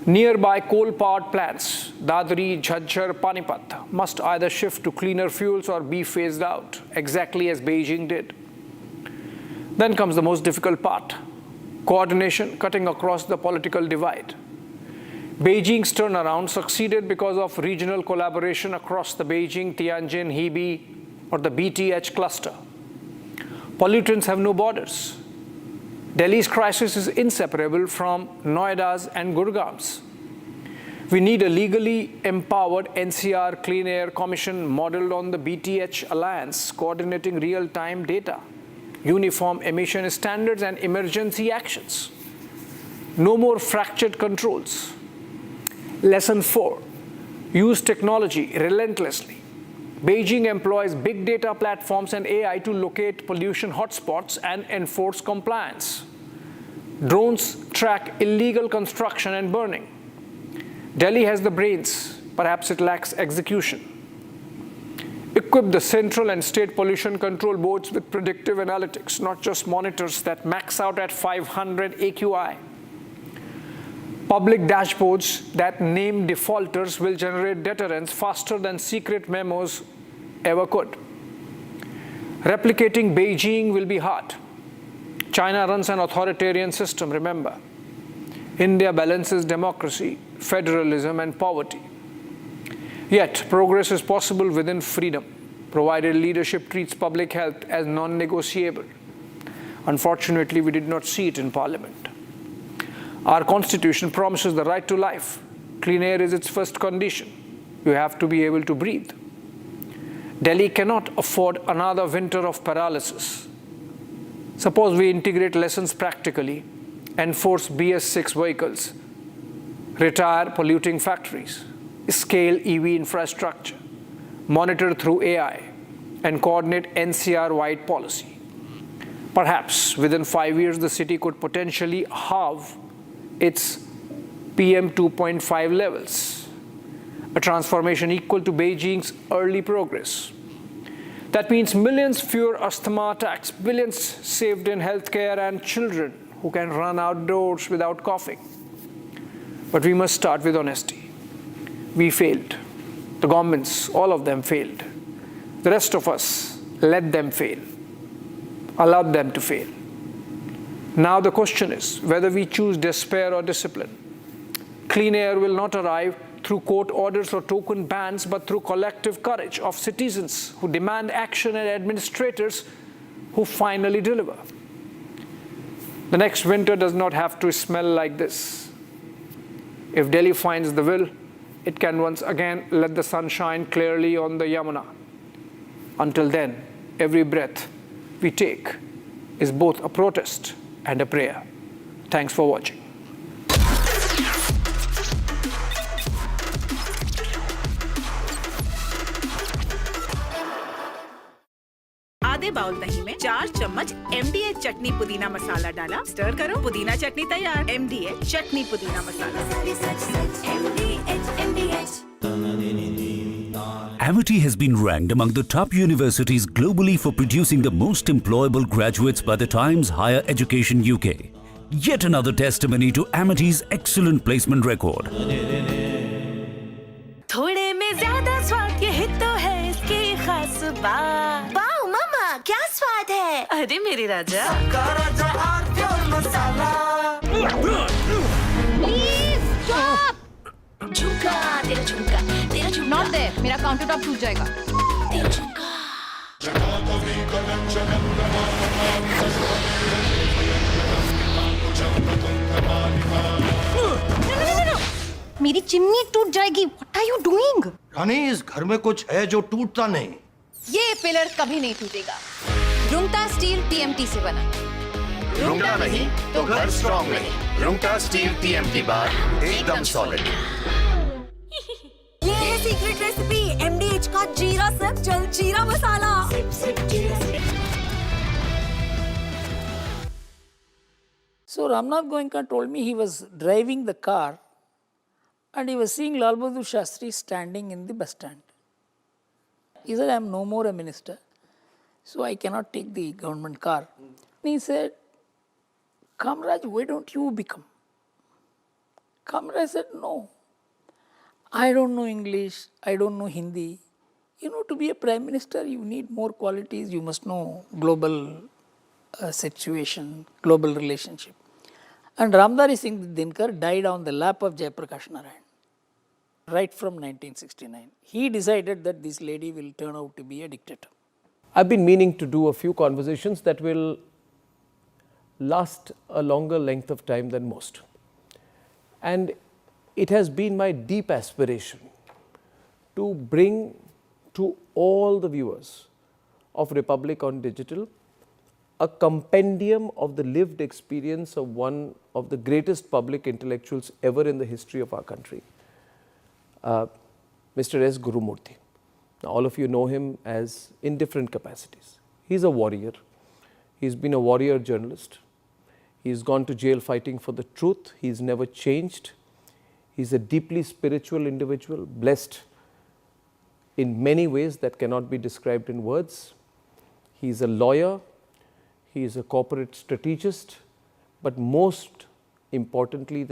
Nearby coal-powered plants, Dadri, Jhajjar, Panipat, must either shift to cleaner fuels or be phased out, exactly as Beijing did. Then comes the most difficult part: coordination cutting across the political divide. Beijing's turnaround succeeded because of regional collaboration across the Beijing, Tianjin, Hebei, or the BTH cluster. Pollutants have no borders. Delhi's crisis is inseparable from Noida's and Gurgaon's. We need a legally empowered NCR Clean Air Commission modeled on the BTH alliance, coordinating real-time data, uniform emission standards, and emergency actions. No more fractured controls. Lesson 4, use technology relentlessly. Beijing employs big data platforms and AI to locate pollution hotspots and enforce compliance. Drones track illegal construction and burning. Delhi has the brains, perhaps it lacks execution. Equip the central and state pollution control boards with predictive analytics, not just monitors that max out at 500 AQI. Public dashboards that name defaulters will generate deterrence faster than secret memos ever could. Replicating Beijing will be hard. China runs an authoritarian system, remember. India balances democracy, federalism, and poverty. Yet, progress is possible within freedom, provided leadership treats public health as non-negotiable. Unfortunately, we did not see it in Parliament. Our Constitution promises the right to life. Clean air is its first condition. You have to be able to breathe. Delhi cannot afford another winter of paralysis. Suppose we integrate lessons practically, enforce BS6 vehicles, retire polluting factories, scale EV infrastructure, monitor through AI, and coordinate NCR-wide policy. Perhaps within 5 years, the city could potentially halve its PM 2.5 levels, a transformation equal to Beijing's early progress. That means millions fewer asthma attacks, billions saved in healthcare, and children who can run outdoors without coughing. But we must start with honesty. We failed. The governments, all of them failed. The rest of us let them fail, allowed them to fail. Now the question is whether we choose despair or discipline. Clean air will not arrive through court orders or token bans, but through collective courage of citizens who demand action and administrators who finally deliver. The next winter does not have to smell like this. If Delhi finds the will, it can once again let the sun shine clearly on the Yamuna. Until then, every breath we take is both a protest and a prayer. Thanks for watching. आधे bowl दही में 4 चम्मच MDH चटनी पुदीना मसाला डाला, stir करो, पुदीना चटनी तैयार। MDH चटनी पुदीना मसाला। Amity has been ranked among the top universities globally for producing the most employable graduates by the Times Higher Education UK. Yet another testimony to Amity's excellent placement record. थोड़े में ज्यादा स्वाद ये तो है इसकी खास बात। वाओ मामा, क्या स्वाद है? अरे मेरे राजा। सबका राजा और प्योर मसाला। Please stop! झुमका, तेरा झुमका, तेरा झुमका। Not there. मेरा काउंटर टॉप टूट जाएगा। तेरा झुमका। मेरी चिमनी टूट जाएगी। What are you doing? रानी, इस घर में कुछ है जो टूटता नहीं। ये पिलर कभी नहीं टूटेगा। रुंगटा स्टील TMT से बना। रुंगटा नहीं तो घर स्ट्रॉन्ग नहीं। रुंगटा स्टील TMT बार एकदम सॉलिड। ये है सीक्रेट रेसिपी MDH का जीरा सिप जल जीरा मसाला। So Ramnath Goenka told me he was driving the car and he was seeing Lal Bahadur Shastri standing in the bus stand. He said, I am no more a minister, so I cannot take the government car. And he said, Kamraj, why don't you become? Kamraj said, no, I don't know English, I don't know Hindi. You know, to be a prime minister, you need more qualities. You must know global situation, global relationship. And Ramdari Singh Dinkar died on the lap of Jayaprakash Narayan, right from 1969. He decided that this lady will turn out to be a dictator. I've been meaning to do a few conversations that will last a longer length of time than most. And it has been my deep aspiration to bring to all the viewers of Republic on Digital a compendium of the lived experience of one of the greatest public intellectuals ever in the history of our country, Mr. S. Gurumurthy. Now, all of you know him as in different capacities. He's a warrior. He's been a warrior journalist. He's gone to jail fighting for the truth. He's never changed. He's a deeply spiritual individual, blessed in many ways that cannot be described in words. He's a lawyer. He is a corporate strategist. But most importantly, the